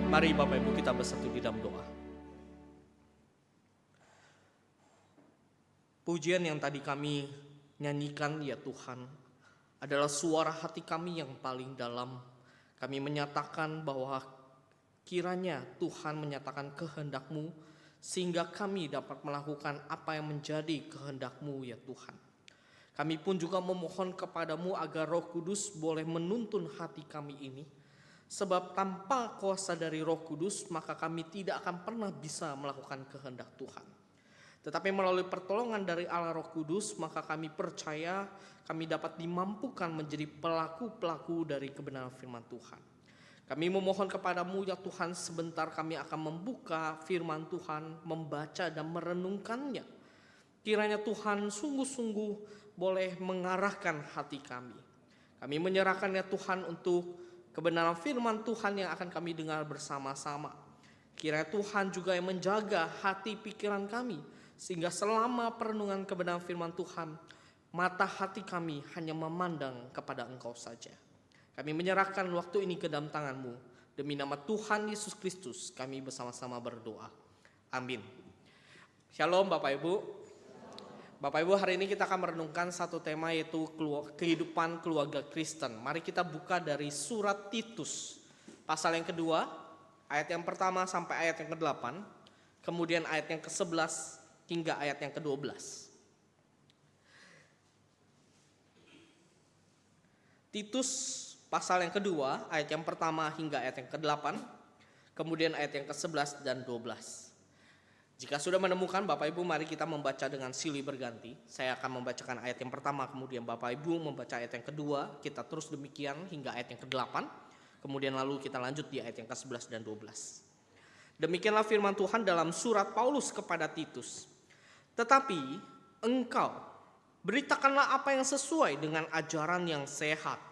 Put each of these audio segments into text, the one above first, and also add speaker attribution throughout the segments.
Speaker 1: Mari Bapak Ibu kita bersatu di dalam doa. Pujian yang tadi kami nyanyikan ya Tuhan adalah suara hati kami yang paling dalam. Kami menyatakan bahwa kiranya Tuhan menyatakan kehendak-Mu sehingga kami dapat melakukan apa yang menjadi kehendak-Mu ya Tuhan. Kami pun juga memohon kepadamu agar Roh Kudus boleh menuntun hati kami ini. Sebab tanpa kuasa dari Roh Kudus maka kami tidak akan pernah bisa melakukan kehendak Tuhan. Tetapi melalui pertolongan dari Allah Roh Kudus maka kami percaya kami dapat dimampukan menjadi pelaku-pelaku dari kebenaran firman Tuhan. Kami memohon kepadamu ya Tuhan, sebentar kami akan membuka firman Tuhan, membaca dan merenungkannya. Kiranya Tuhan sungguh-sungguh boleh mengarahkan hati kami. Kami menyerahkan ya Tuhan untuk kebenaran firman Tuhan yang akan kami dengar bersama-sama. Kiranya Tuhan juga yang menjaga hati pikiran kami, sehingga selama perenungan kebenaran firman Tuhan, mata hati kami hanya memandang kepada Engkau saja. Kami menyerahkan waktu ini ke dalam tangan-Mu. Demi nama Tuhan Yesus Kristus kami bersama-sama berdoa. Amin. Shalom Bapak Ibu. Bapak Ibu, hari ini kita akan merenungkan satu tema, yaitu kehidupan keluarga Kristen. Mari kita buka dari surat Titus, pasal yang kedua, ayat yang pertama sampai ayat yang ke-8, kemudian ayat yang ke-11 hingga ayat yang ke-12. Titus pasal yang kedua, ayat yang pertama hingga ayat yang ke-8, kemudian ayat yang ke-11 dan 12. Jika sudah menemukan Bapak Ibu, mari kita membaca dengan silih berganti. Saya akan membacakan ayat yang pertama, kemudian Bapak Ibu membaca ayat yang kedua. Kita terus demikian hingga ayat yang ke-8. Kemudian lalu kita lanjut di ayat yang ke-11 dan 12. Demikianlah firman Tuhan dalam surat Paulus kepada Titus. Tetapi engkau beritakanlah apa yang sesuai dengan ajaran yang sehat.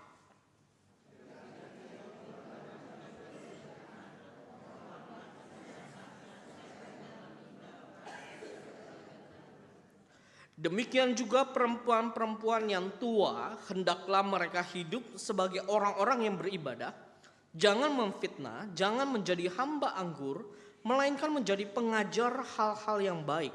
Speaker 1: Demikian juga perempuan-perempuan yang tua, hendaklah mereka hidup sebagai orang-orang yang beribadah. Jangan memfitnah, jangan menjadi hamba anggur, melainkan menjadi pengajar hal-hal yang baik.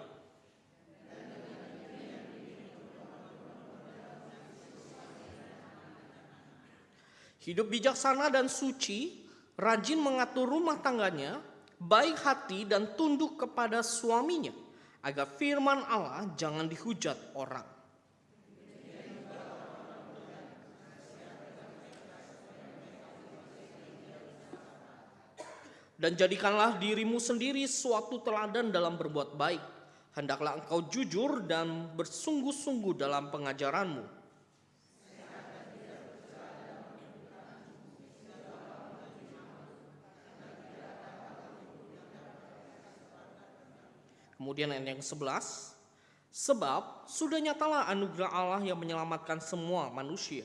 Speaker 1: Hidup bijaksana dan suci, rajin mengatur rumah tangganya, baik hati dan tunduk kepada suaminya, agar firman Allah jangan dihujat orang. Dan jadikanlah dirimu sendiri suatu teladan dalam berbuat baik. Hendaklah engkau jujur dan bersungguh-sungguh dalam pengajaranmu. Kemudian ayat yang ke-11, sebab sudah nyatalah anugerah Allah yang menyelamatkan semua manusia.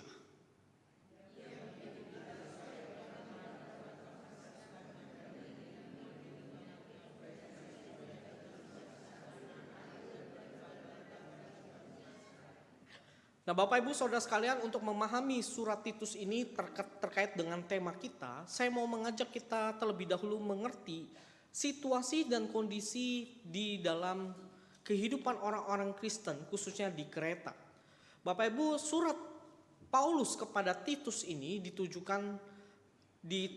Speaker 1: Nah Bapak Ibu Saudara sekalian, untuk memahami surat Titus ini terkait dengan tema kita, saya mau mengajak kita terlebih dahulu mengerti situasi dan kondisi di dalam kehidupan orang-orang Kristen, khususnya di Kreta. Bapak Ibu, surat Paulus kepada Titus ini ditujukan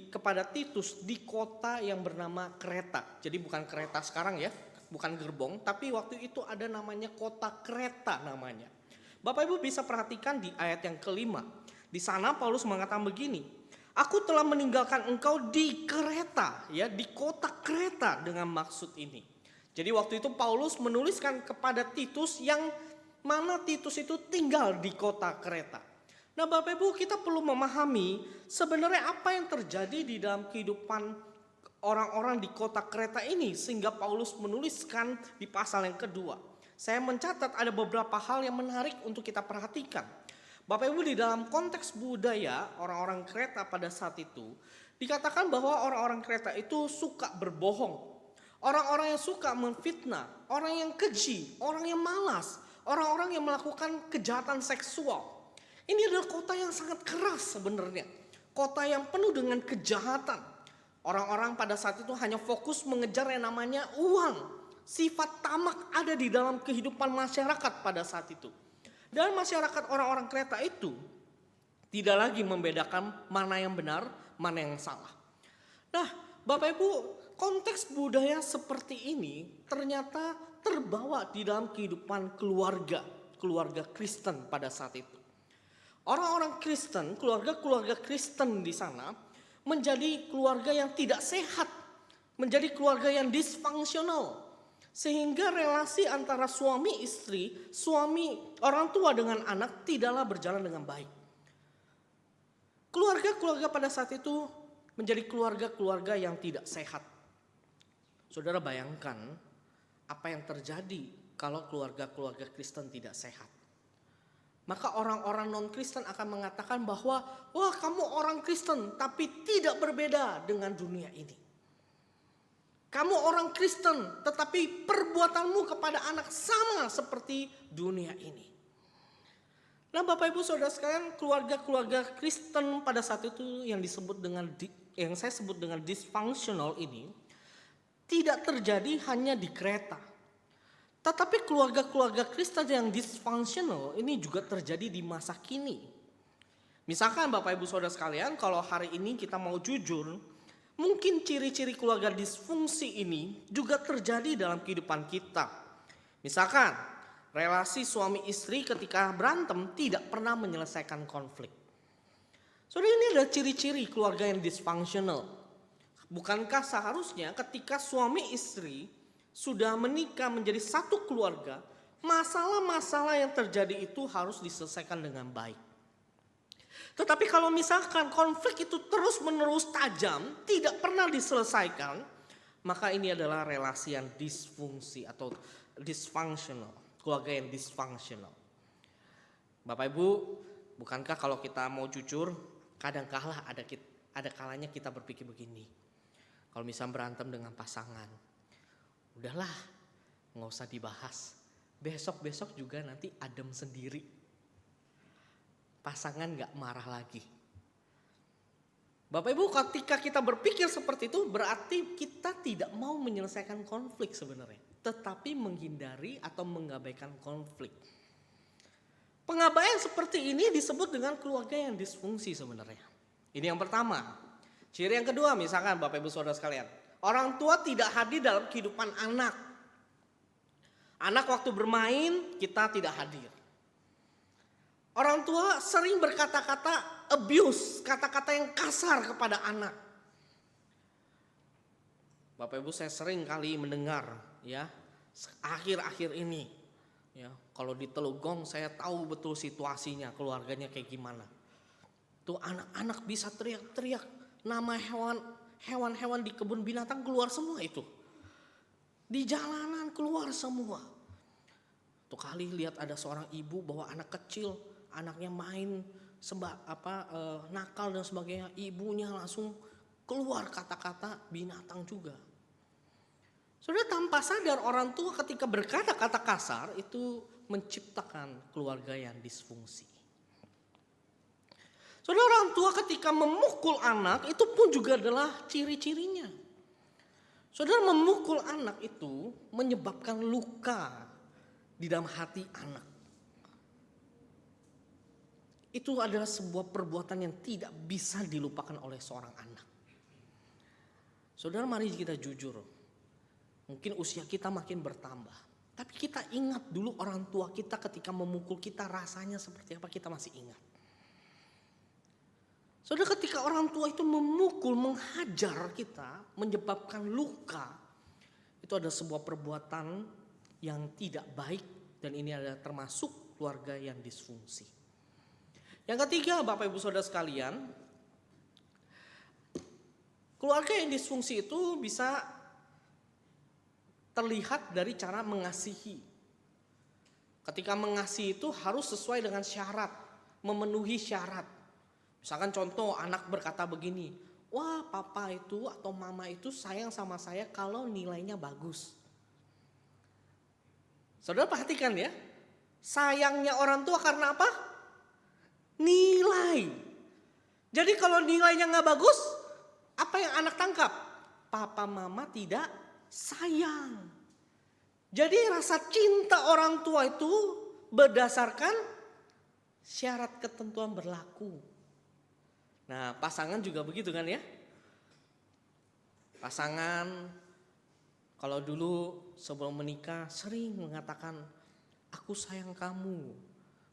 Speaker 1: kepada Titus di kota yang bernama Kreta. Jadi bukan Kreta sekarang ya, bukan gerbong, tapi waktu itu ada namanya kota Kreta namanya. Bapak Ibu bisa perhatikan di ayat yang kelima. Di sana Paulus mengatakan begini, aku telah meninggalkan engkau di Kreta, ya, di kota Kreta dengan maksud ini. Jadi waktu itu Paulus menuliskan kepada Titus yang mana Titus itu tinggal di kota Kreta. Nah Bapak Ibu, kita perlu memahami sebenarnya apa yang terjadi di dalam kehidupan orang-orang di kota Kreta ini sehingga Paulus menuliskan di pasal yang kedua. Saya mencatat ada beberapa hal yang menarik untuk kita perhatikan. Bapak Ibu, di dalam konteks budaya orang-orang Kreta pada saat itu, dikatakan bahwa orang-orang Kreta itu suka berbohong. Orang-orang yang suka memfitnah, orang yang keji, orang yang malas, orang-orang yang melakukan kejahatan seksual. Ini adalah kota yang sangat keras sebenarnya. Kota yang penuh dengan kejahatan. Orang-orang pada saat itu hanya fokus mengejar yang namanya uang. Sifat tamak ada di dalam kehidupan masyarakat pada saat itu. Dan masyarakat orang-orang Kreta itu tidak lagi membedakan mana yang benar, mana yang salah. Nah, Bapak Ibu, konteks budaya seperti ini ternyata terbawa di dalam kehidupan keluarga Kristen pada saat itu. Orang-orang Kristen, keluarga Kristen di sana menjadi keluarga yang tidak sehat, menjadi keluarga yang disfungsional. Sehingga relasi antara suami istri, orang tua dengan anak tidaklah berjalan dengan baik. Keluarga-keluarga pada saat itu menjadi keluarga-keluarga yang tidak sehat. Saudara bayangkan apa yang terjadi kalau keluarga-keluarga Kristen tidak sehat. Maka orang-orang non-Kristen akan mengatakan bahwa, wah kamu orang Kristen tapi tidak berbeda dengan dunia ini. Kamu orang Kristen tetapi perbuatanmu kepada anak sama seperti dunia ini. Nah Bapak Ibu Saudara sekalian, keluarga-keluarga Kristen pada saat itu yang saya sebut dengan dysfunctional ini tidak terjadi hanya di Kreta. Tetapi keluarga-keluarga Kristen yang dysfunctional ini juga terjadi di masa kini. Misalkan Bapak Ibu Saudara sekalian, kalau hari ini kita mau jujur, mungkin ciri-ciri keluarga disfungsi ini juga terjadi dalam kehidupan kita. Misalkan, relasi suami istri ketika berantem tidak pernah menyelesaikan konflik. Saudara, ini adalah ciri-ciri keluarga yang dysfunctional. Bukankah seharusnya ketika suami istri sudah menikah menjadi satu keluarga, masalah-masalah yang terjadi itu harus diselesaikan dengan baik. Tetapi kalau misalkan konflik itu terus-menerus tajam, tidak pernah diselesaikan, maka ini adalah relasi yang disfungsi atau dysfunctional, keluarga yang dysfunctional. Bapak Ibu, bukankah kalau kita mau jujur, kadang-kala ada kalanya kita berpikir begini. Kalau misalnya berantem dengan pasangan, udahlah, nggak usah dibahas. Besok-besok juga nanti adem sendiri. Pasangan nggak marah lagi. Bapak Ibu, ketika kita berpikir seperti itu berarti kita tidak mau menyelesaikan konflik sebenarnya, tetapi menghindari atau mengabaikan konflik. Pengabaian seperti ini disebut dengan keluarga yang disfungsi sebenarnya. Ini yang pertama. Ciri yang kedua, misalkan Bapak Ibu Saudara sekalian, orang tua tidak hadir dalam kehidupan anak. Anak waktu bermain kita tidak hadir. Orang tua sering berkata-kata abuse, kata-kata yang kasar kepada anak. Bapak Ibu, saya sering kali mendengar ya, akhir-akhir ini ya, kalau di Telugong saya tahu betul situasinya, keluarganya kayak gimana. Tuh anak-anak bisa teriak-teriak, nama hewan-hewan di kebun binatang keluar semua itu. Di jalanan keluar semua. Tuh kali lihat ada seorang ibu bawa anak kecil, anaknya main nakal dan sebagainya, ibunya langsung keluar kata-kata binatang juga. Saudara, tanpa sadar orang tua ketika berkata-kata kasar itu menciptakan keluarga yang disfungsi. Saudara, orang tua ketika memukul anak itu pun juga adalah ciri-cirinya. Saudara, memukul anak itu menyebabkan luka di dalam hati anak. Itu adalah sebuah perbuatan yang tidak bisa dilupakan oleh seorang anak. Saudara, mari kita jujur. Mungkin usia kita makin bertambah. Tapi kita ingat dulu orang tua kita ketika memukul kita rasanya seperti apa, kita masih ingat. Saudara, ketika orang tua itu memukul, menghajar kita, menyebabkan luka, itu adalah sebuah perbuatan yang tidak baik dan ini adalah termasuk keluarga yang disfungsi. Yang ketiga, Bapak Ibu Saudara sekalian, keluarga yang disfungsi itu bisa terlihat dari cara mengasihi. Ketika mengasihi itu harus sesuai dengan syarat, memenuhi syarat. Misalkan contoh, anak berkata begini, wah papa itu atau mama itu sayang sama saya kalau nilainya bagus. Saudara perhatikan ya, sayangnya orang tua karena apa? Nilai. Jadi kalau nilainya gak bagus, apa yang anak tangkap? Papa mama tidak sayang. Jadi rasa cinta orang tua itu berdasarkan syarat ketentuan berlaku. Nah, pasangan juga begitu kan ya? Pasangan kalau dulu sebelum menikah sering mengatakan, aku sayang kamu,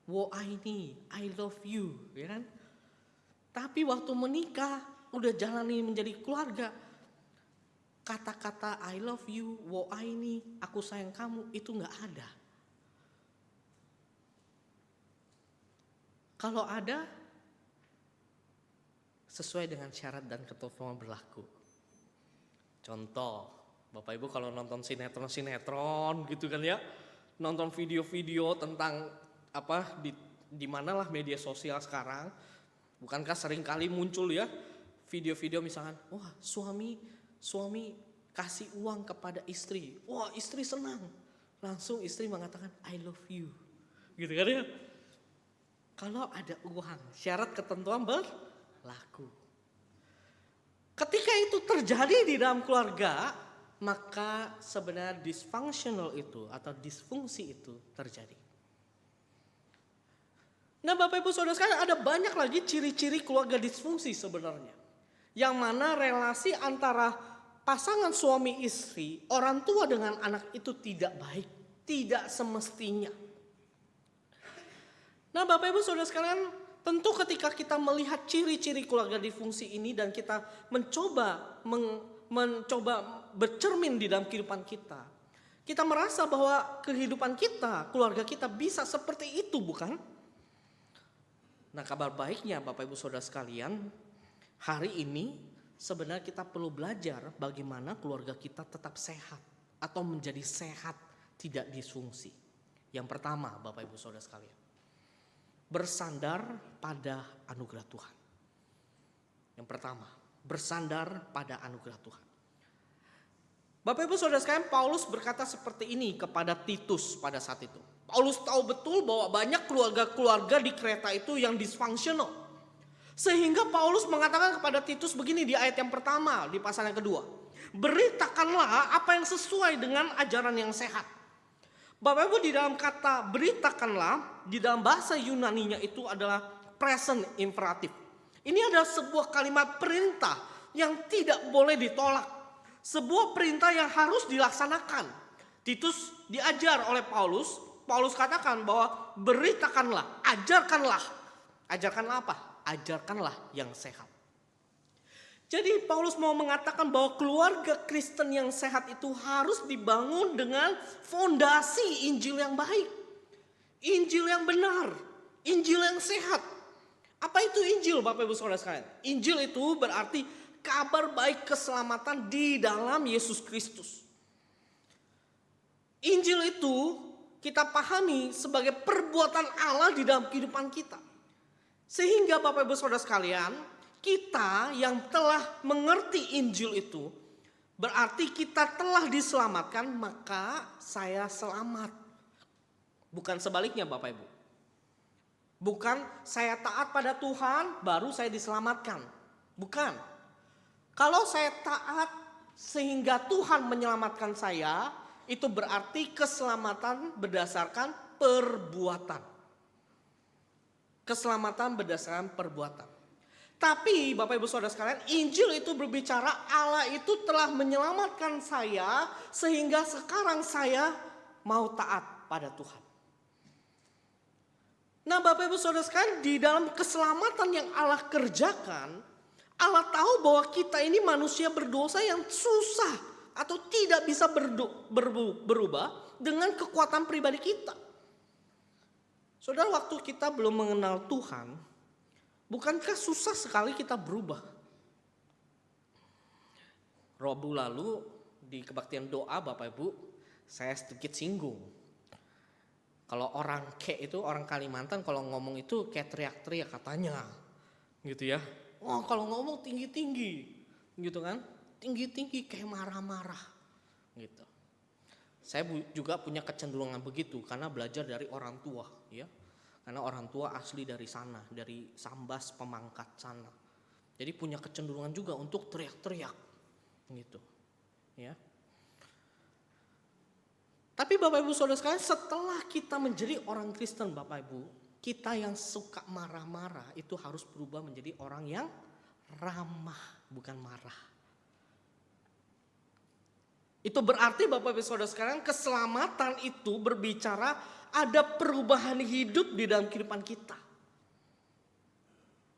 Speaker 1: wo I love you, ya kan? Tapi waktu menikah, udah jalani menjadi keluarga, kata-kata I love you, wo aku sayang kamu, itu gak ada. Kalau ada, sesuai dengan syarat dan ketentuan berlaku. Contoh, Bapak Ibu kalau nonton sinetron gitu kan ya, nonton video-video tentang apa di manalah media sosial sekarang, bukankah sering kali muncul ya video-video misalkan, wah suami kasih uang kepada istri, wah istri senang, langsung istri mengatakan I love you, gitu kan ya. Kalau ada uang, syarat ketentuan berlaku. Ketika itu terjadi di dalam keluarga, maka sebenarnya dysfunctional itu atau disfungsi itu terjadi. Nah Bapak Ibu Saudara sekalian, ada banyak lagi ciri-ciri keluarga disfungsi sebenarnya. Yang mana relasi antara pasangan suami istri, orang tua dengan anak itu tidak baik, tidak semestinya. Nah Bapak Ibu Saudara sekalian, tentu ketika kita melihat ciri-ciri keluarga disfungsi ini dan kita mencoba bercermin di dalam kehidupan kita, kita merasa bahwa kehidupan kita, keluarga kita bisa seperti itu, bukan? Nah kabar baiknya Bapak Ibu Saudara sekalian, hari ini sebenarnya kita perlu belajar bagaimana keluarga kita tetap sehat atau menjadi sehat, tidak disfungsi. Yang pertama Bapak Ibu Saudara sekalian, bersandar pada anugerah Tuhan. Yang pertama, bersandar pada anugerah Tuhan. Bapak Ibu Saudara sekalian, Paulus berkata seperti ini kepada Titus pada saat itu. Paulus tahu betul bahwa banyak keluarga-keluarga di Kreta itu yang dysfunctional. Sehingga Paulus mengatakan kepada Titus begini di ayat yang pertama, di pasal yang kedua. Beritakanlah apa yang sesuai dengan ajaran yang sehat. Bapak Ibu, di dalam kata beritakanlah, di dalam bahasa Yunaninya itu adalah present imperatif. Ini adalah sebuah kalimat perintah yang tidak boleh ditolak. Sebuah perintah yang harus dilaksanakan. Titus diajar oleh Paulus. Paulus katakan bahwa beritakanlah, ajarkanlah. Ajarkanlah apa? Ajarkanlah yang sehat. Jadi Paulus mau mengatakan bahwa keluarga Kristen yang sehat itu harus dibangun dengan fondasi Injil yang baik. Injil yang benar. Injil yang sehat. Apa itu Injil Bapak Ibu Saudara sekalian? Injil itu berarti kabar baik keselamatan di dalam Yesus Kristus. Injil itu kita pahami sebagai perbuatan Allah di dalam kehidupan kita. Sehingga Bapak Ibu Saudara sekalian, kita yang telah mengerti Injil itu berarti kita telah diselamatkan, maka saya selamat. Bukan sebaliknya Bapak Ibu. Bukan saya taat pada Tuhan baru saya diselamatkan. Bukan. Kalau saya taat sehingga Tuhan menyelamatkan saya, itu berarti keselamatan berdasarkan perbuatan. Keselamatan berdasarkan perbuatan. Tapi Bapak Ibu Saudara sekalian, Injil itu berbicara Allah itu telah menyelamatkan saya sehingga sekarang saya mau taat pada Tuhan. Nah Bapak Ibu Saudara sekalian, di dalam keselamatan yang Allah kerjakan, Allah tahu bahwa kita ini manusia berdosa yang susah atau tidak bisa berubah dengan kekuatan pribadi kita. Saudara, waktu kita belum mengenal Tuhan, bukankah susah sekali kita berubah? Rabu lalu di kebaktian doa Bapak Ibu, saya sedikit singgung. Kalau orang itu orang Kalimantan kalau ngomong itu kayak teriak-teriak katanya. Gitu ya. Oh kalau ngomong tinggi-tinggi. Gitu kan. Tinggi-tinggi kayak marah-marah. Gitu. Saya juga punya kecenderungan begitu karena belajar dari orang tua. Ya. Karena orang tua asli dari sana. Dari Sambas Pemangkat sana. Jadi punya kecenderungan juga untuk teriak-teriak gitu. Ya. Tapi Bapak Ibu Saudara sekalian, setelah kita menjadi orang Kristen Bapak Ibu, kita yang suka marah-marah itu harus berubah menjadi orang yang ramah, bukan marah. Itu berarti Bapak Ibu Saudara sekalian, keselamatan itu berbicara ada perubahan hidup di dalam kehidupan kita.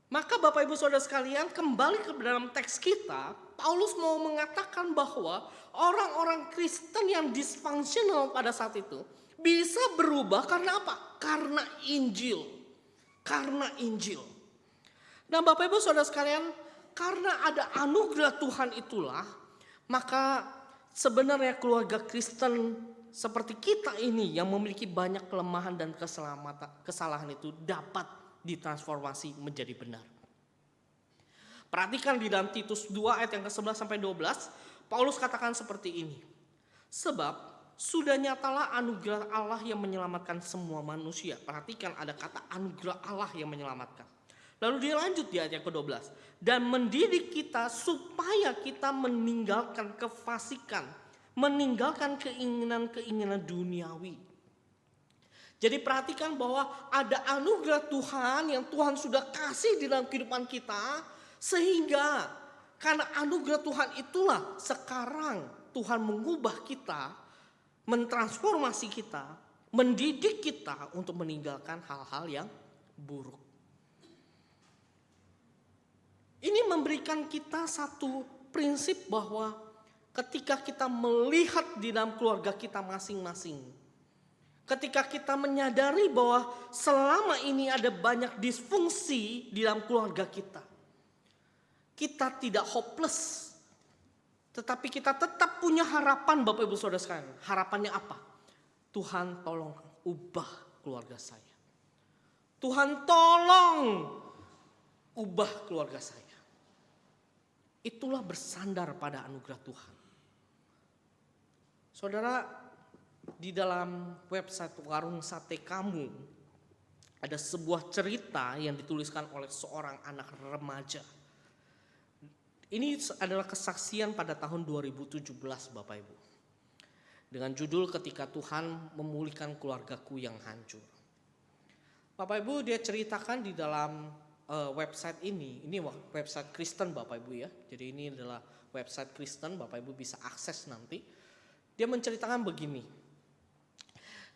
Speaker 1: Maka Bapak Ibu Saudara sekalian, kembali ke dalam teks kita, Paulus mau mengatakan bahwa orang-orang Kristen yang dysfunctional pada saat itu bisa berubah karena apa? Karena Injil. Karena Injil. Nah Bapak Ibu Saudara sekalian, karena ada anugerah Tuhan itulah, maka sebenarnya keluarga Kristen seperti kita ini yang memiliki banyak kelemahan dan kesalahan itu dapat ditransformasi menjadi benar. Perhatikan di dalam Titus 2 ayat yang ke-11 sampai 12, Paulus katakan seperti ini. Sebab sudah nyatalah anugerah Allah yang menyelamatkan semua manusia. Perhatikan ada kata anugerah Allah yang menyelamatkan. Lalu dia lanjut di ayat yang ke-12. Dan mendidik kita supaya kita meninggalkan kefasikan, meninggalkan keinginan-keinginan duniawi. Jadi perhatikan bahwa ada anugerah Tuhan yang Tuhan sudah kasih di dalam kehidupan kita. Sehingga karena anugerah Tuhan itulah sekarang Tuhan mengubah kita, mentransformasi kita, mendidik kita untuk meninggalkan hal-hal yang buruk. Ini memberikan kita satu prinsip bahwa ketika kita melihat di dalam keluarga kita masing-masing, ketika kita menyadari bahwa selama ini ada banyak disfungsi di dalam keluarga kita, kita tidak hopeless, tetapi kita tetap punya harapan Bapak Ibu Saudara sekalian. Harapannya apa? Tuhan tolong ubah keluarga saya. Tuhan tolong ubah keluarga saya. Itulah bersandar pada anugerah Tuhan. Saudara, di dalam website Warung Sate Kamu ada sebuah cerita yang dituliskan oleh seorang anak remaja. Ini adalah kesaksian pada tahun 2017 Bapak Ibu. Dengan judul ketika Tuhan memulihkan keluargaku yang hancur. Bapak Ibu dia ceritakan di dalam website ini website Kristen Bapak Ibu ya. Jadi ini adalah website Kristen, Bapak Ibu bisa akses nanti. Dia menceritakan begini.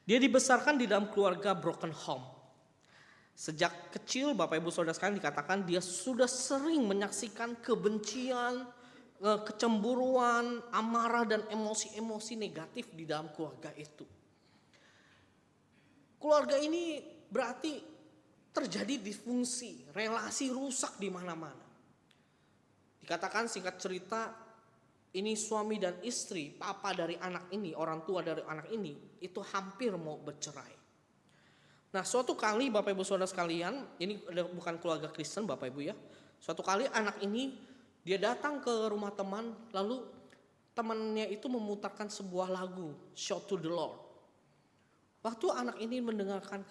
Speaker 1: Dia dibesarkan di dalam keluarga broken home. Sejak kecil Bapak Ibu Saudara sekalian dikatakan dia sudah sering menyaksikan kebencian, kecemburuan, amarah dan emosi-emosi negatif di dalam keluarga itu. Keluarga ini berarti terjadi disfungsi, relasi rusak di mana-mana. Dikatakan singkat cerita, ini suami dan istri, papa dari anak ini, orang tua dari anak ini, itu hampir mau bercerai. Nah suatu kali Bapak Ibu Saudara sekalian, ini bukan keluarga Kristen Bapak Ibu ya. Suatu kali anak ini dia datang ke rumah teman, lalu temannya itu memutarkan sebuah lagu, Shout to the Lord. Waktu anak ini mendengarkan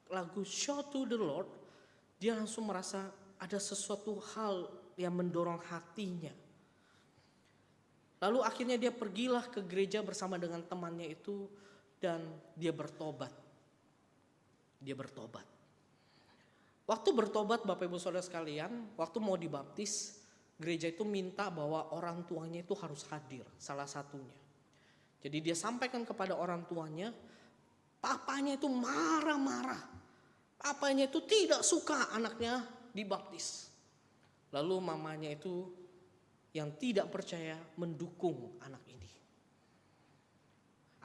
Speaker 1: lagu Shout to the Lord, dia langsung merasa ada sesuatu hal yang mendorong hatinya. Lalu akhirnya dia pergilah ke gereja bersama dengan temannya itu dan dia bertobat. Dia bertobat. Waktu bertobat Bapak Ibu Saudara sekalian, waktu mau dibaptis, gereja itu minta bahwa orang tuanya itu harus hadir, salah satunya. Jadi dia sampaikan kepada orang tuanya, papanya itu marah-marah. Papanya itu tidak suka anaknya dibaptis. Lalu mamanya itu yang tidak percaya mendukung anak ini.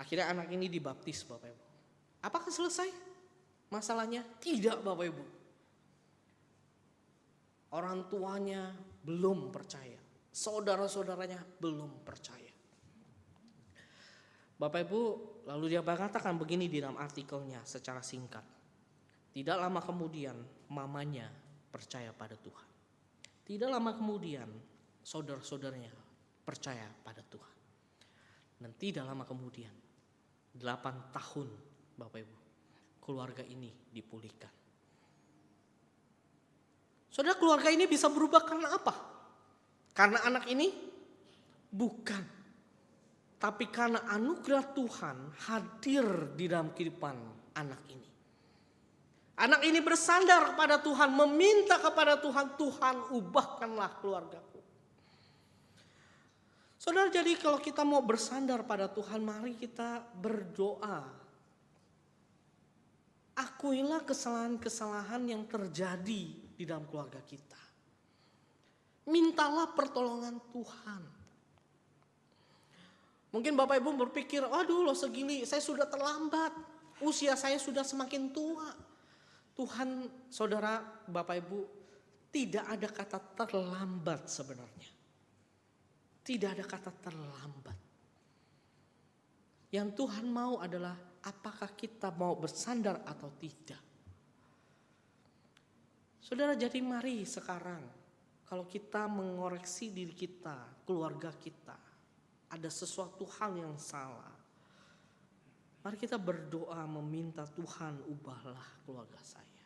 Speaker 1: Akhirnya anak ini dibaptis Bapak Ibu. Apakah selesai masalahnya? Tidak Bapak Ibu. Orang tuanya belum percaya. Saudara-saudaranya belum percaya. Bapak Ibu lalu dia mengatakan begini di dalam artikelnya secara singkat. Tidak lama kemudian mamanya percaya pada Tuhan. Tidak lama kemudian saudara-saudaranya percaya pada Tuhan. Dan tidak lama kemudian 8 tahun Bapak Ibu keluarga ini dipulihkan. Saudara, keluarga ini bisa berubah karena apa? Karena anak ini? Bukan. Tapi karena anugerah Tuhan hadir di dalam kehidupan anak ini. Anak ini bersandar kepada Tuhan, meminta kepada Tuhan, Tuhan ubahkanlah keluargaku. Saudara, jadi kalau kita mau bersandar pada Tuhan, mari kita berdoa. Akuilah kesalahan-kesalahan yang terjadi di dalam keluarga kita. Mintalah pertolongan Tuhan. Mungkin Bapak Ibu berpikir, aduh loh segini, saya sudah terlambat. Usia saya sudah semakin tua. Tuhan, saudara, Bapak Ibu, tidak ada kata terlambat sebenarnya. Tidak ada kata terlambat. Yang Tuhan mau adalah apakah kita mau bersandar atau tidak. Saudara, jadi mari sekarang kalau kita mengoreksi diri kita, keluarga kita, ada sesuatu hal yang salah. Mari kita berdoa meminta Tuhan, ubahlah keluarga saya.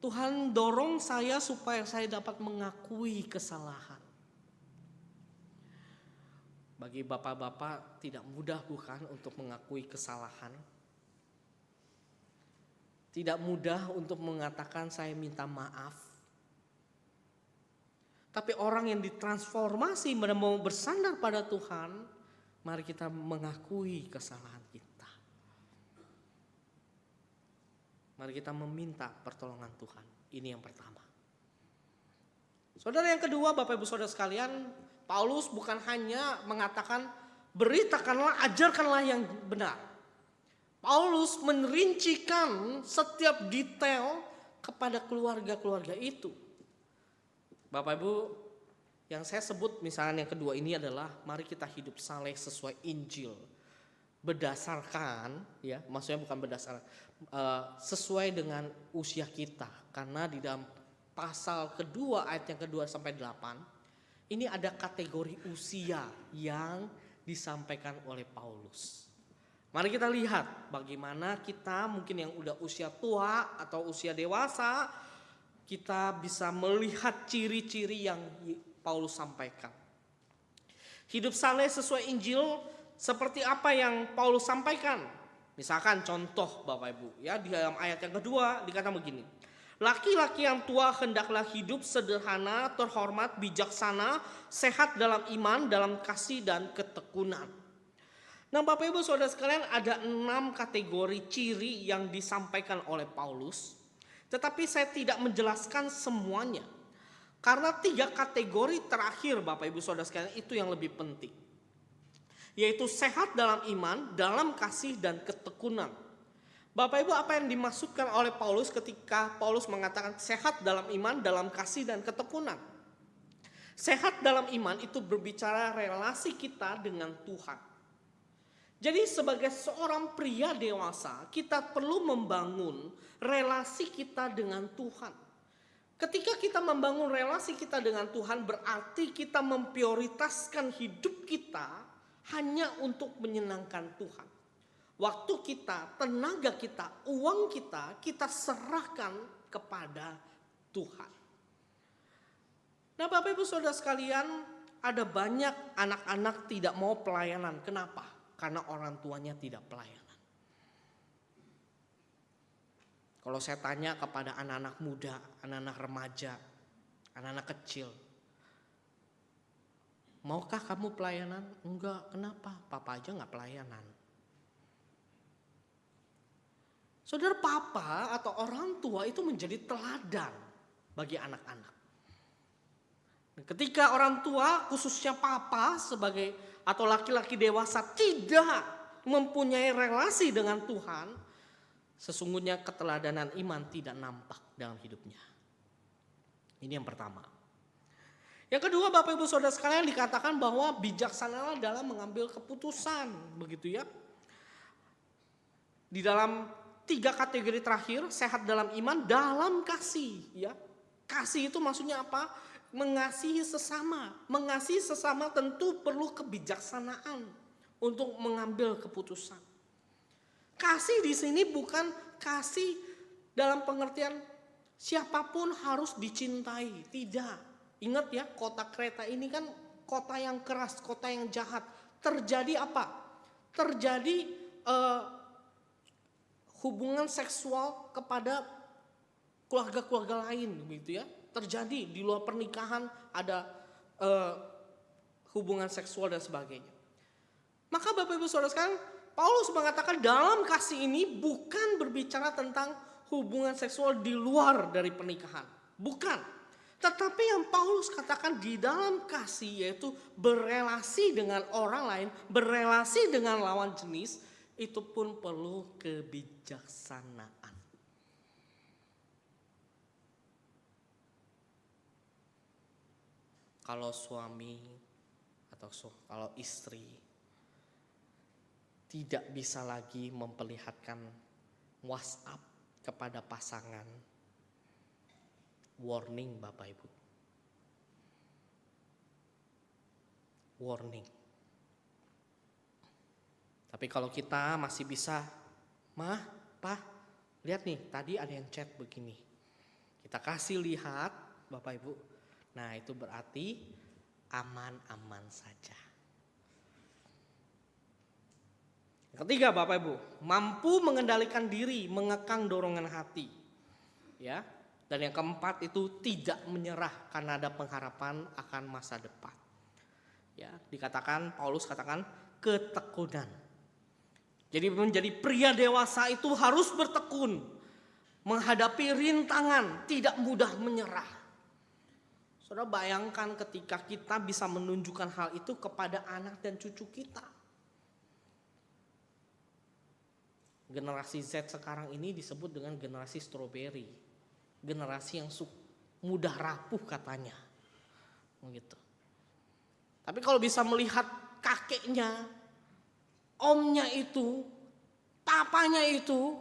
Speaker 1: Tuhan dorong saya supaya saya dapat mengakui kesalahan. Bagi bapak-bapak tidak mudah bukan untuk mengakui kesalahan. Tidak mudah untuk mengatakan saya minta maaf. Tapi orang yang ditransformasi mau bersandar pada Tuhan, mari kita mengakui kesalahan kita. Mari kita meminta pertolongan Tuhan. Ini yang pertama. Saudara, yang kedua, Bapak Ibu Saudara sekalian, Paulus bukan hanya mengatakan beritakanlah, ajarkanlah yang benar. Paulus merincikan setiap detail kepada keluarga-keluarga itu. Bapak Ibu, yang saya sebut misalnya yang kedua ini adalah mari kita hidup saleh sesuai Injil. Berdasarkan, ya, maksudnya bukan berdasarkan, sesuai dengan usia kita. Karena di dalam pasal kedua ayat yang kedua sampai 8, ini ada kategori usia yang disampaikan oleh Paulus. Mari kita lihat bagaimana kita mungkin yang udah usia tua atau usia dewasa, kita bisa melihat ciri-ciri yang Paulus sampaikan. Hidup saleh sesuai Injil seperti apa yang Paulus sampaikan. Misalkan contoh Bapak Ibu, ya, di dalam ayat yang kedua dikatakan begini. Laki-laki yang tua hendaklah hidup sederhana, terhormat, bijaksana, sehat dalam iman, dalam kasih dan ketekunan. Nah, Bapak Ibu Saudara sekalian, ada 6 kategori ciri yang disampaikan oleh Paulus. Tetapi saya tidak menjelaskan semuanya. Karena 3 kategori terakhir Bapak Ibu Saudara sekalian itu yang lebih penting. Yaitu sehat dalam iman, dalam kasih dan ketekunan. Bapak Ibu, apa yang dimaksudkan oleh Paulus ketika Paulus mengatakan sehat dalam iman, dalam kasih dan ketekunan? Sehat dalam iman itu berbicara relasi kita dengan Tuhan. Jadi sebagai seorang pria dewasa, kita perlu membangun relasi kita dengan Tuhan. Ketika kita membangun relasi kita dengan Tuhan, berarti kita memprioritaskan hidup kita hanya untuk menyenangkan Tuhan. Waktu kita, tenaga kita, uang kita, kita serahkan kepada Tuhan. Nah, Bapak Ibu Saudara sekalian, ada banyak anak-anak tidak mau pelayanan. Kenapa? Karena orang tuanya tidak pelayanan. Kalau saya tanya kepada anak-anak muda, anak-anak remaja, anak-anak kecil, maukah kamu pelayanan? Enggak, kenapa? Papa aja gak pelayanan. Saudara, papa atau orang tua itu menjadi teladan bagi anak-anak. Ketika orang tua, khususnya papa sebagai atau laki-laki dewasa tidak mempunyai relasi dengan Tuhan, sesungguhnya keteladanan iman tidak nampak dalam hidupnya. Ini yang pertama. Yang kedua, Bapak Ibu Saudara sekalian, dikatakan bahwa bijaksana dalam mengambil keputusan, begitu ya. Di dalam 3 kategori terakhir, sehat dalam iman, dalam kasih, ya. Kasih itu maksudnya apa? Mengasihi sesama. Mengasihi sesama tentu perlu kebijaksanaan untuk mengambil keputusan. Kasih di sini bukan kasih dalam pengertian siapapun harus dicintai. Tidak. Ingat ya, kota Kreta ini kan kota yang keras, kota yang jahat. Terjadi apa? Terjadi hubungan seksual kepada keluarga-keluarga lain, gitu ya. Terjadi di luar pernikahan ada hubungan seksual dan sebagainya. Maka Bapak Ibu Saudara sekalian, Paulus mengatakan dalam kasih ini bukan berbicara tentang hubungan seksual di luar dari pernikahan. Bukan. Tetapi yang Paulus katakan di dalam kasih yaitu berelasi dengan orang lain, berelasi dengan lawan jenis, itu pun perlu kebijaksanaan. Kalau suami atau kalau istri tidak bisa lagi memperlihatkan WhatsApp kepada pasangan, warning Bapak Ibu. Warning. Tapi kalau kita masih bisa, Mah, Pak, lihat nih tadi ada yang chat begini. Kita kasih lihat Bapak Ibu. Nah itu berarti aman-aman saja. Ketiga Bapak Ibu, mampu mengendalikan diri, mengekang dorongan hati. Ya. Dan yang keempat itu tidak menyerah karena ada pengharapan akan masa depan. Ya, dikatakan Paulus katakan ketekunan. Jadi menjadi pria dewasa itu harus bertekun, menghadapi rintangan, tidak mudah menyerah. Saudara bayangkan ketika kita bisa menunjukkan hal itu kepada anak dan cucu kita. Generasi Z sekarang ini disebut dengan generasi stroberi. Generasi yang mudah rapuh katanya. Begitu. Tapi kalau bisa melihat kakeknya, omnya itu, papanya itu,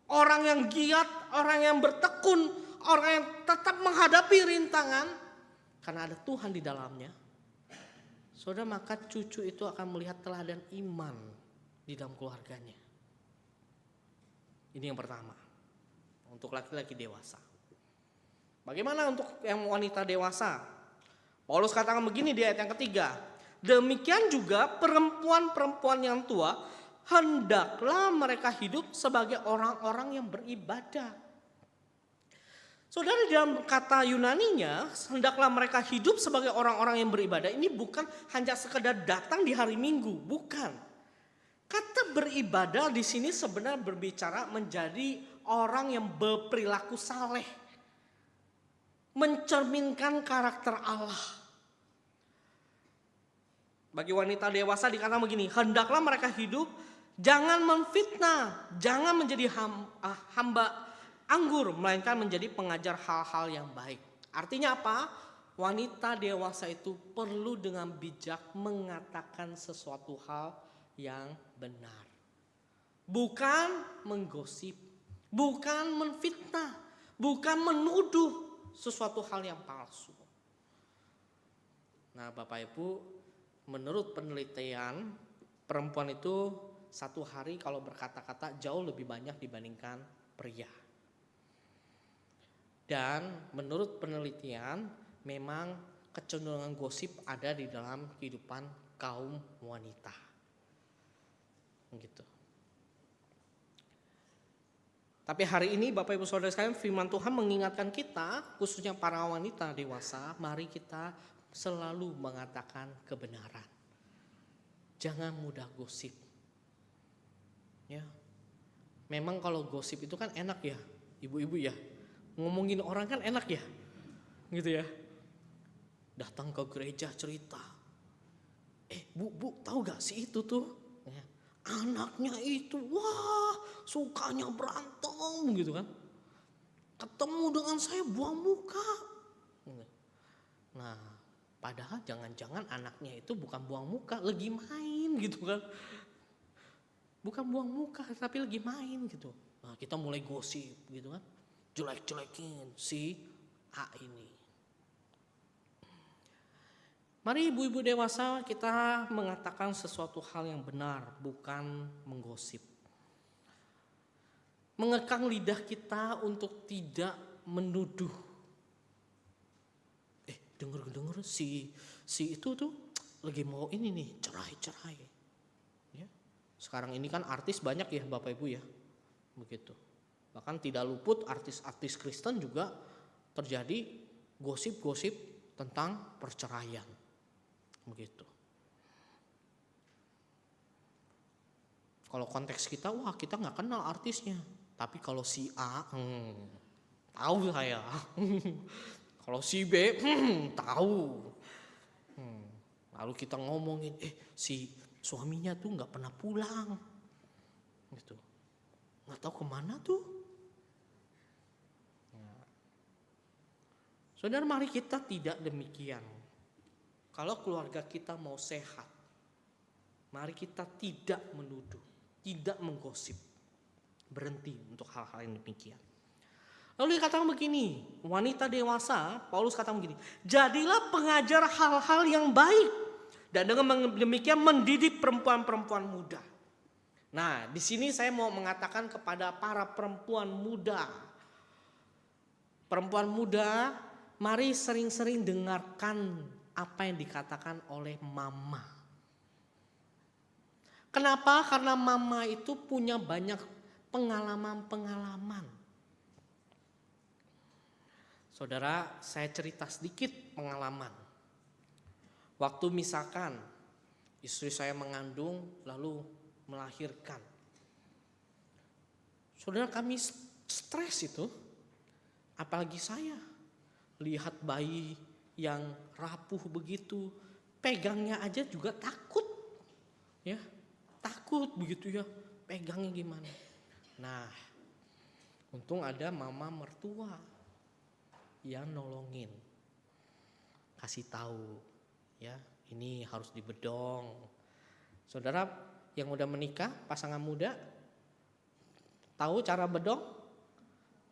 Speaker 1: orang yang giat, orang yang bertekun, orang yang tetap menghadapi rintangan, karena ada Tuhan di dalamnya. Saudara, maka cucu itu akan melihat teladan iman di dalam keluarganya. Ini yang pertama, untuk laki-laki dewasa. Bagaimana untuk yang wanita dewasa? Paulus katakan begini di ayat yang ketiga. Demikian juga perempuan-perempuan yang tua, hendaklah mereka hidup sebagai orang-orang yang beribadah. Saudara, dalam kata Yunaninya, hendaklah mereka hidup sebagai orang-orang yang beribadah. Ini bukan hanya sekedar datang di hari Minggu, bukan. Kata beribadah di sini sebenarnya berbicara menjadi orang yang berperilaku saleh, mencerminkan karakter Allah. Bagi wanita dewasa dikatakan begini, hendaklah mereka hidup, jangan memfitnah, jangan menjadi hamba anggur, melainkan menjadi pengajar hal-hal yang baik. Artinya apa? Wanita dewasa itu perlu dengan bijak mengatakan sesuatu hal yang benar. Bukan menggosip, bukan menfitnah, bukan menuduh sesuatu hal yang palsu. Nah Bapak Ibu, menurut penelitian, perempuan itu satu hari kalau berkata-kata jauh lebih banyak dibandingkan pria. Dan menurut penelitian, memang kecenderungan gosip ada di dalam kehidupan kaum wanita. Gitu. Tapi hari ini Bapak Ibu Saudara sekalian, firman Tuhan mengingatkan kita, khususnya para wanita dewasa, mari kita selalu mengatakan kebenaran. Jangan mudah gosip. Ya. Memang kalau gosip itu kan enak ya, ibu-ibu ya. Ngomongin orang kan enak ya. Gitu ya. Datang ke gereja cerita. Bu, tahu gak sih itu tuh? Ya. Anaknya itu, wah, sukanya berantem gitu kan. Ketemu dengan saya buang muka. Nah, padahal jangan-jangan anaknya itu bukan buang muka, lagi main gitu kan. Bukan buang muka, tapi lagi main gitu. Nah, kita mulai gosip gitu kan. Jelek-jelekin si A ini. Mari ibu-ibu dewasa kita mengatakan sesuatu hal yang benar, bukan menggosip. Mengekang lidah kita untuk tidak menuduh. Denger si itu tuh lagi mau ini nih, cerai. Ya. Sekarang ini kan artis banyak ya Bapak Ibu ya. Begitu. Bahkan tidak luput artis-artis Kristen juga terjadi gosip-gosip tentang perceraian. Begitu. Kalau konteks kita, wah kita nggak kenal artisnya. Tapi kalau si A, tahu saya. Kalau si B, tahu. Lalu kita ngomongin, si suaminya tuh nggak pernah pulang, gitu. Nggak tahu kemana tuh. Saudara, mari kita tidak demikian. Kalau keluarga kita mau sehat, mari kita tidak menuduh, tidak menggosip, berhenti untuk hal-hal yang demikian. Lalu dikatakan begini, wanita dewasa, Paulus katakan begini, jadilah pengajar hal-hal yang baik dan dengan demikian mendidik perempuan-perempuan muda. Nah, di sini saya mau mengatakan kepada para perempuan muda. Perempuan muda, mari sering-sering dengarkan apa yang dikatakan oleh mama. Kenapa? Karena mama itu punya banyak pengalaman-pengalaman. Saudara, saya cerita sedikit pengalaman. Waktu misalkan istri saya mengandung lalu melahirkan. Saudara, kami stres itu. Apalagi saya lihat bayi yang rapuh begitu, pegangnya aja juga takut. Ya, takut begitu ya, pegangnya gimana. Nah, untung ada mama mertua yang nolongin, kasih tahu, ya ini harus dibedong. Saudara yang udah menikah, pasangan muda, tahu cara bedong?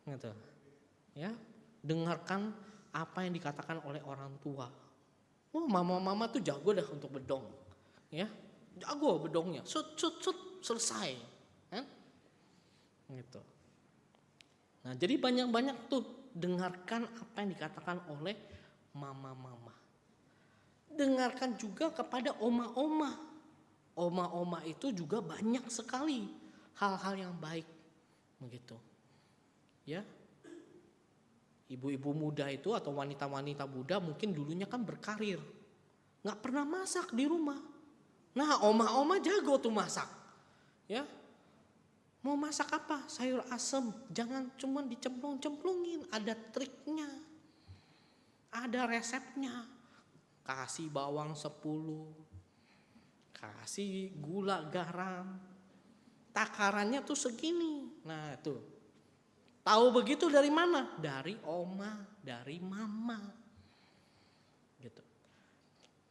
Speaker 1: Gitu. Ya, dengarkan apa yang dikatakan oleh orang tua. Oh, mama-mama tuh jago dah untuk bedong, ya, jago bedongnya, sut selesai, kan? Gitu. Nah, jadi banyak-banyak tuh dengarkan apa yang dikatakan oleh mama-mama. Dengarkan juga kepada oma-oma. Oma-oma itu juga banyak sekali hal-hal yang baik. Begitu. Ya. Ibu-ibu muda itu atau wanita-wanita muda mungkin dulunya kan berkarir. Nggak pernah masak di rumah. Nah, oma-oma jago tuh masak. Ya. Mau masak apa? Sayur asem. Jangan cuma dicemplung-cemplungin. Ada triknya. Ada resepnya. Kasih bawang 10. Kasih gula garam. Takarannya tuh segini. Nah tuh. Tahu begitu dari mana? Dari oma, dari mama. Gitu.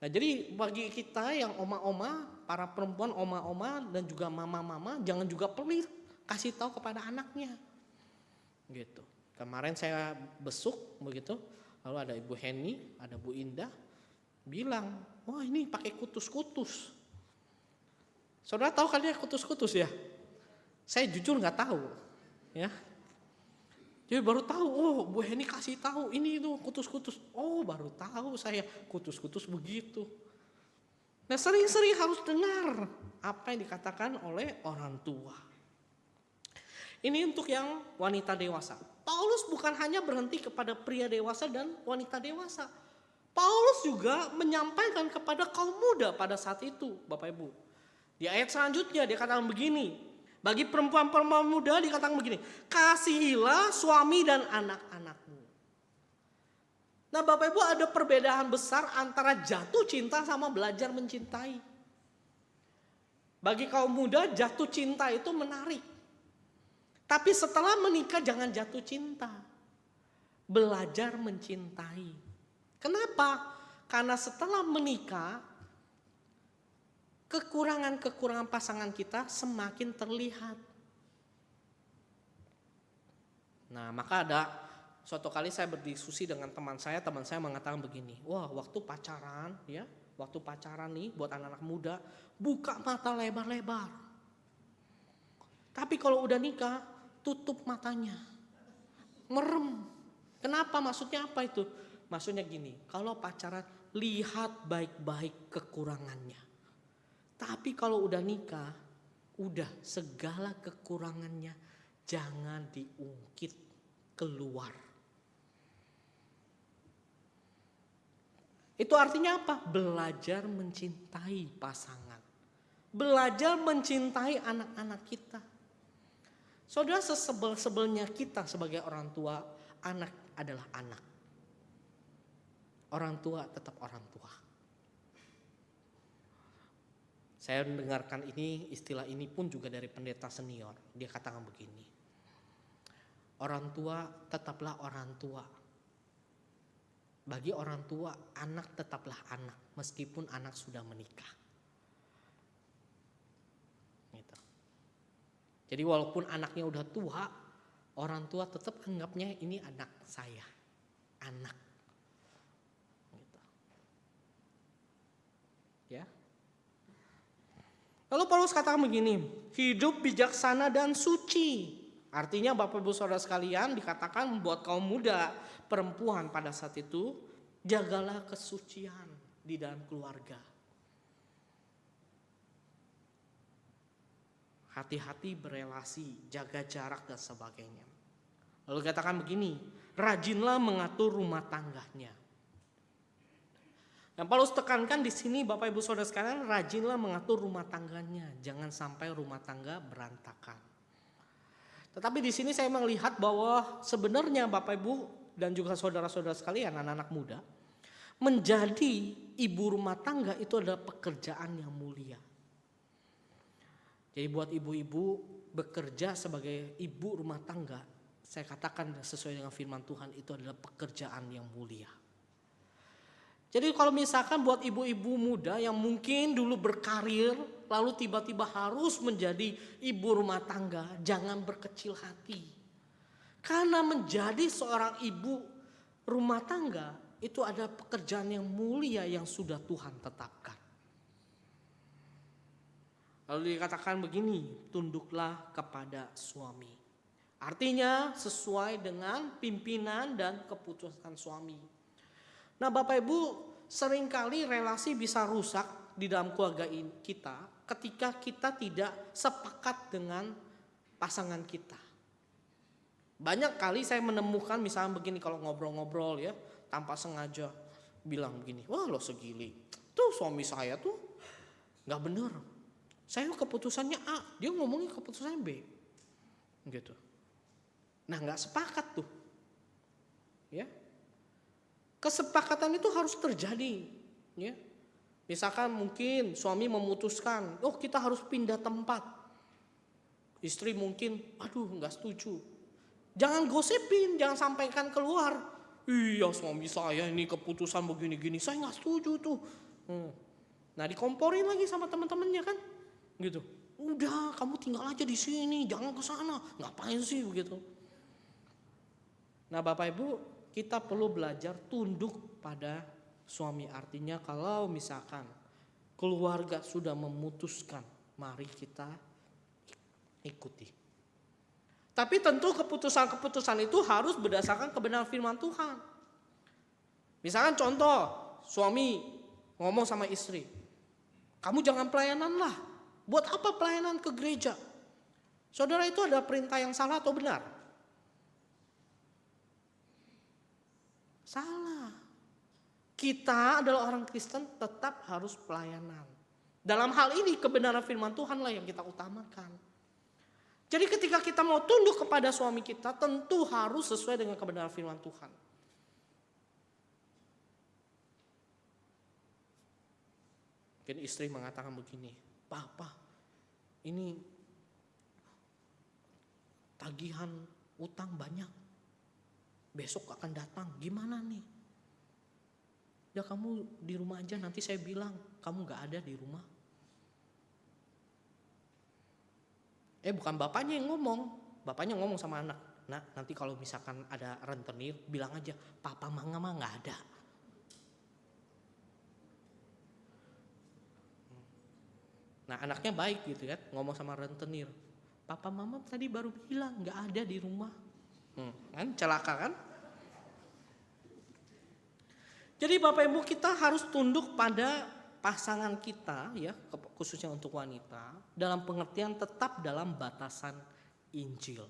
Speaker 1: Nah, jadi bagi kita yang oma-oma, para perempuan oma-oma dan juga mama-mama, jangan juga pelit kasih tahu kepada anaknya. Gitu. Kemarin saya besuk begitu, lalu ada Ibu Heni, ada Bu Indah bilang, "Wah, ini pakai kutus-kutus." Saudara tahu kalian kutus-kutus ya? Saya jujur nggak tahu, ya. Jadi baru tahu, oh Bu Heni kasih tahu ini itu kutus-kutus. Oh baru tahu saya kutus-kutus begitu. Nah sering-sering harus dengar apa yang dikatakan oleh orang tua. Ini untuk yang wanita dewasa. Paulus bukan hanya berhenti kepada pria dewasa dan wanita dewasa. Paulus juga menyampaikan kepada kaum muda pada saat itu, Bapak Ibu. Di ayat selanjutnya dia katakan begini. Bagi perempuan-perempuan muda dikatakan begini, kasihilah suami dan anak-anakmu. Nah Bapak Ibu, ada perbedaan besar antara jatuh cinta sama belajar mencintai. Bagi kaum muda jatuh cinta itu menarik. Tapi setelah menikah jangan jatuh cinta. Belajar mencintai. Kenapa? Karena setelah menikah kekurangan-kekurangan pasangan kita semakin terlihat. Nah, maka ada suatu kali saya berdiskusi dengan teman saya mengatakan begini, wah waktu pacaran nih buat anak-anak muda, buka mata lebar-lebar. Tapi kalau udah nikah, tutup matanya, merem, Kenapa? Maksudnya apa itu? Maksudnya gini, kalau pacaran lihat baik-baik kekurangannya. Tapi kalau udah nikah, udah segala kekurangannya jangan diungkit keluar. Itu artinya apa? Belajar mencintai pasangan. Belajar mencintai anak-anak kita. Saudara, sesebel-sebelnya kita sebagai orang tua, anak adalah anak. Orang tua tetap orang tua. Saya mendengarkan istilah ini pun juga dari pendeta senior. Dia katakan begini. Orang tua tetaplah orang tua. Bagi orang tua, anak tetaplah anak meskipun anak sudah menikah. Gitu. Jadi walaupun anaknya udah tua, orang tua tetap anggapnya ini anak saya. Anak. Gitu. Ya. Lalu Paulus katakan begini, hidup bijaksana dan suci. Artinya Bapak Ibu Saudara sekalian dikatakan membuat kaum muda, perempuan pada saat itu, jagalah kesucian di dalam keluarga. Hati-hati berelasi, jaga jarak dan sebagainya. Lalu katakan begini, rajinlah mengatur rumah tangganya. Yang Paulus tekankan di sini Bapak Ibu Saudara sekalian, rajinlah mengatur rumah tangganya, jangan sampai rumah tangga berantakan. Tetapi di sini saya melihat bahwa sebenarnya Bapak Ibu dan juga saudara-saudara sekalian, anak-anak muda, menjadi ibu rumah tangga itu adalah pekerjaan yang mulia. Jadi buat ibu-ibu bekerja sebagai ibu rumah tangga, saya katakan sesuai dengan firman Tuhan itu adalah pekerjaan yang mulia. Jadi kalau misalkan buat ibu-ibu muda yang mungkin dulu berkarir lalu tiba-tiba harus menjadi ibu rumah tangga, jangan berkecil hati. Karena menjadi seorang ibu rumah tangga itu adalah pekerjaan yang mulia yang sudah Tuhan tetapkan. Lalu dikatakan begini, tunduklah kepada suami. Artinya sesuai dengan pimpinan dan keputusan suami. Nah Bapak Ibu, seringkali relasi bisa rusak di dalam keluarga kita ketika kita tidak sepakat dengan pasangan kita. Banyak kali saya menemukan misalnya begini kalau ngobrol-ngobrol ya, tanpa sengaja bilang begini, wah lo segili, tuh suami saya tuh gak bener. Saya keputusannya A, dia ngomongnya keputusannya B. Gitu. Nah gak sepakat tuh. Ya. Kesepakatan itu harus terjadi, ya. Misalkan mungkin suami memutuskan, oh kita harus pindah tempat. Istri mungkin, aduh nggak setuju. Jangan gosipin, jangan sampaikan keluar. Iya suami saya ini keputusan begini-gini, saya nggak setuju tuh. Nah dikomporin lagi sama teman-temannya kan, gitu. Udah kamu tinggal aja di sini, jangan ke sana. Ngapain sih begitu? Nah Bapak Ibu, kita perlu belajar tunduk pada suami. Artinya kalau misalkan keluarga sudah memutuskan, mari kita ikuti. Tapi tentu keputusan-keputusan itu harus berdasarkan kebenaran firman Tuhan. Misalkan contoh, suami ngomong sama istri, kamu jangan pelayanan lah. Buat apa pelayanan ke gereja? Saudara, itu ada perintah yang salah atau benar? Salah. Kita adalah orang Kristen tetap harus pelayanan. Dalam hal ini kebenaran firman Tuhanlah yang kita utamakan. Jadi ketika kita mau tunduk kepada suami kita tentu harus sesuai dengan kebenaran firman Tuhan. Mungkin istri mengatakan begini, Papa ini tagihan utang banyak. Besok akan datang, gimana nih? Ya kamu di rumah aja, nanti saya bilang kamu gak ada di rumah. Bukan bapaknya yang ngomong. Bapaknya ngomong sama anak. Nah nanti kalau misalkan ada rentenir, bilang aja papa mama gak ada. Nah anaknya baik gitu kan, ngomong sama rentenir. Papa mama tadi baru bilang gak ada di rumah. Kan celaka kan? Jadi Bapak Ibu, kita harus tunduk pada pasangan kita ya, khususnya untuk wanita, dalam pengertian tetap dalam batasan Injil.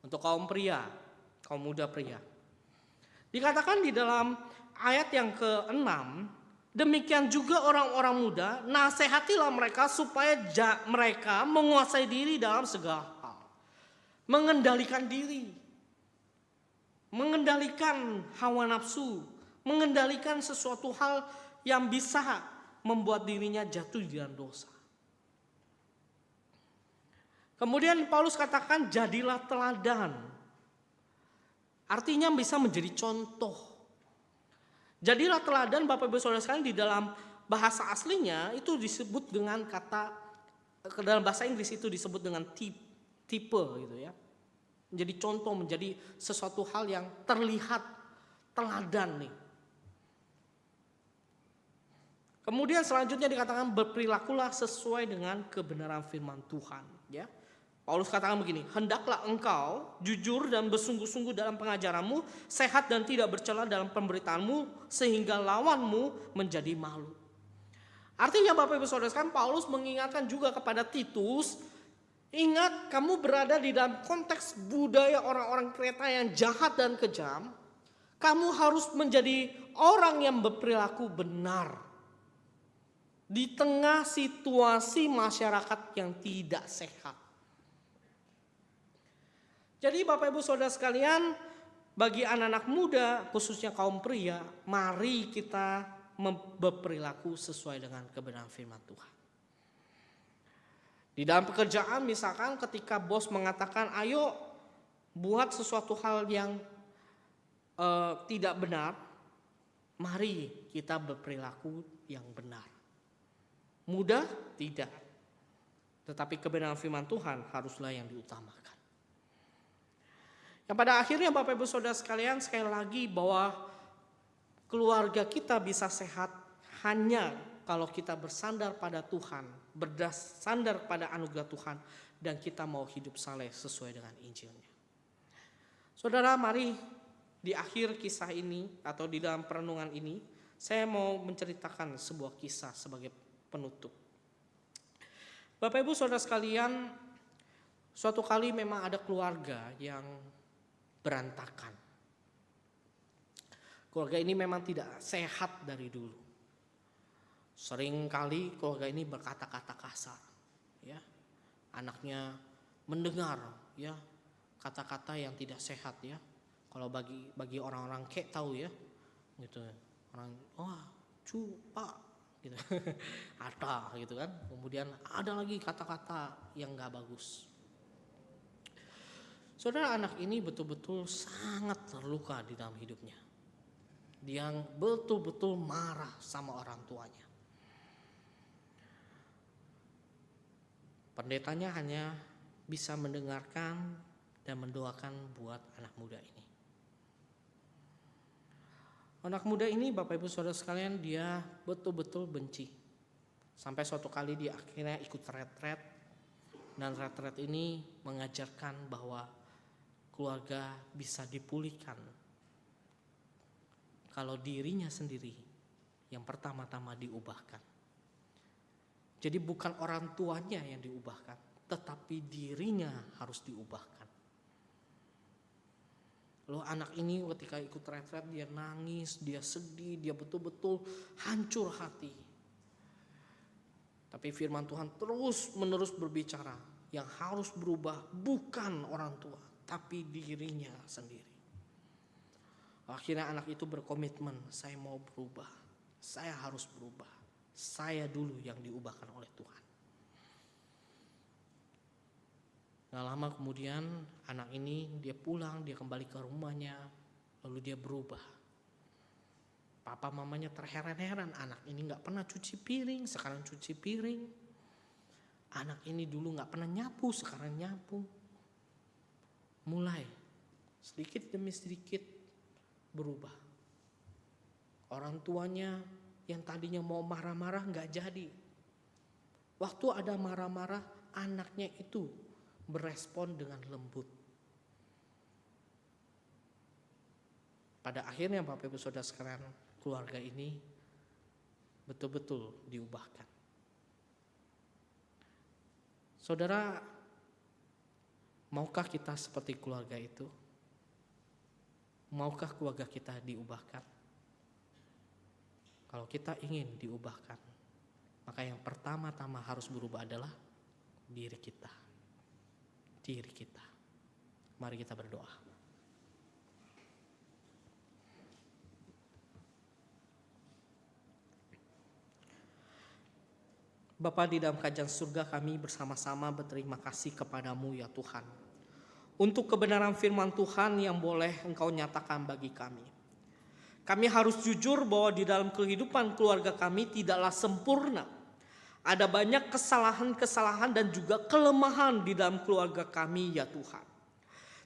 Speaker 1: Untuk kaum pria, kaum muda pria. Dikatakan di dalam ayat yang ke-6, demikian juga orang-orang muda, nasihatilah mereka supaya mereka menguasai diri dalam segala hal. Mengendalikan diri. Mengendalikan hawa nafsu. Mengendalikan sesuatu hal yang bisa membuat dirinya jatuh di dalam dosa. Kemudian Paulus katakan jadilah teladan. Artinya bisa menjadi contoh. Jadilah teladan Bapak Ibu Saudara sekalian, di dalam bahasa aslinya itu disebut dengan kata, dalam bahasa Inggris itu disebut dengan tipe gitu ya. Menjadi contoh, menjadi sesuatu hal yang terlihat teladan nih. Kemudian selanjutnya dikatakan berperilakulah sesuai dengan kebenaran firman Tuhan ya. Paulus katakan begini, hendaklah engkau jujur dan bersungguh-sungguh dalam pengajaranmu, sehat dan tidak bercela dalam pemberitaanmu, sehingga lawanmu menjadi malu. Artinya Bapak Ibu Saudara sekalian, Paulus mengingatkan juga kepada Titus, ingat kamu berada di dalam konteks budaya orang-orang Kreta yang jahat dan kejam, kamu harus menjadi orang yang berperilaku benar di tengah situasi masyarakat yang tidak sehat. Jadi Bapak Ibu Saudara sekalian, bagi anak-anak muda khususnya kaum pria, mari kita berperilaku sesuai dengan kebenaran firman Tuhan. Di dalam pekerjaan misalkan ketika bos mengatakan ayo buat sesuatu hal yang tidak benar, mari kita berperilaku yang benar. Mudah? Tidak. Tetapi kebenaran firman Tuhan haruslah yang diutamakan. Yang pada akhirnya Bapak Ibu Saudara sekalian, sekali lagi bahwa keluarga kita bisa sehat hanya kalau kita bersandar pada Tuhan, bersandar pada anugerah Tuhan, dan kita mau hidup saleh sesuai dengan Injilnya. Saudara, mari di akhir kisah ini atau di dalam perenungan ini, saya mau menceritakan sebuah kisah sebagai penutup. Bapak Ibu Saudara sekalian, suatu kali memang ada keluarga yang berantakan. Keluarga ini memang tidak sehat dari dulu. Sering kali keluarga ini berkata-kata kasar, ya. Anaknya mendengar, ya, kata-kata yang tidak sehat, ya. Kalau bagi orang-orang kek tahu, ya, gitu. Orang, wah, pak, gitu, ada, gitu kan. Kemudian ada lagi kata-kata yang nggak bagus. Saudara, anak ini betul-betul sangat terluka di dalam hidupnya. Dia betul-betul marah sama orang tuanya. Pendetanya hanya bisa mendengarkan dan mendoakan buat anak muda ini. Anak muda ini Bapak Ibu Saudara sekalian, dia betul-betul benci. Sampai suatu kali dia akhirnya ikut retret. Dan retret ini mengajarkan bahwa keluarga bisa dipulihkan kalau dirinya sendiri yang pertama-tama diubahkan. Jadi bukan orang tuanya yang diubahkan, tetapi dirinya harus diubahkan. Lalu anak ini ketika ikut retret dia nangis, dia sedih, dia betul-betul hancur hati. Tapi firman Tuhan terus menerus berbicara, yang harus berubah bukan orang tua, tapi dirinya sendiri. Akhirnya anak itu berkomitmen, saya mau berubah, saya harus berubah, saya dulu yang diubahkan oleh Tuhan. Gak lama kemudian anak ini dia pulang, dia kembali ke rumahnya, lalu dia berubah. Papa mamanya terheran-heran, anak ini gak pernah cuci piring, sekarang cuci piring. Anak ini dulu gak pernah nyapu, sekarang nyapu. Mulai sedikit demi sedikit berubah. Orang tuanya yang tadinya mau marah-marah gak jadi. Waktu ada marah-marah, anaknya itu berespon dengan lembut. pada akhirnya Bapak Ibu Saudara sekalian, keluarga ini betul-betul diubahkan. Saudara, maukah kita seperti keluarga itu? Maukah keluarga kita diubahkan? Kalau kita ingin diubahkan, maka yang pertama-tama harus berubah adalah diri kita. Diri kita. Mari kita berdoa. Bapa di dalam kerajaan surga, kami bersama-sama berterima kasih kepadamu ya Tuhan. Untuk kebenaran firman Tuhan yang boleh Engkau nyatakan bagi kami. Kami harus jujur bahwa di dalam kehidupan keluarga kami tidaklah sempurna. Ada banyak kesalahan-kesalahan dan juga kelemahan di dalam keluarga kami ya Tuhan.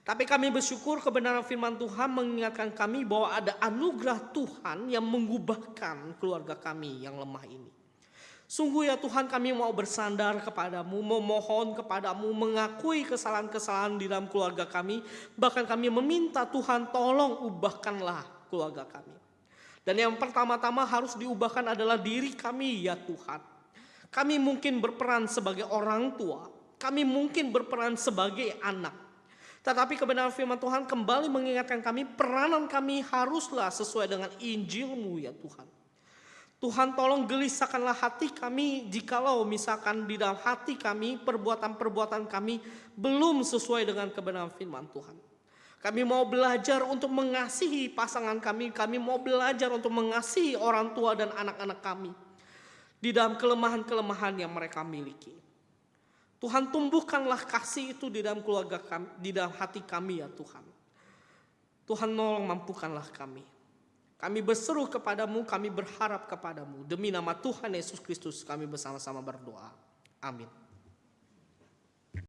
Speaker 1: Tapi kami bersyukur kebenaran firman Tuhan mengingatkan kami bahwa ada anugerah Tuhan yang mengubahkan keluarga kami yang lemah ini. Sungguh ya Tuhan, kami mau bersandar kepadamu, memohon kepadamu, mengakui kesalahan-kesalahan di dalam keluarga kami. Bahkan kami meminta Tuhan, tolong ubahkanlah keluarga kami. Dan yang pertama-tama harus diubahkan adalah diri kami ya Tuhan. Kami mungkin berperan sebagai orang tua, kami mungkin berperan sebagai anak. Tetapi kebenaran firman Tuhan kembali mengingatkan kami, peranan kami haruslah sesuai dengan Injil-Mu ya Tuhan. Tuhan tolong gelisahkanlah hati kami jikalau misalkan di dalam hati kami perbuatan-perbuatan kami belum sesuai dengan kebenaran firman Tuhan. Kami mau belajar untuk mengasihi pasangan kami mau belajar untuk mengasihi orang tua dan anak-anak kami di dalam kelemahan-kelemahan yang mereka miliki. Tuhan tumbuhkanlah kasih itu di dalam keluarga kami, di dalam hati kami ya Tuhan. Tuhan tolong mampukanlah kami. Kami berseru kepadamu, kami berharap kepadamu. Demi nama Tuhan Yesus Kristus kami bersama-sama berdoa. Amin.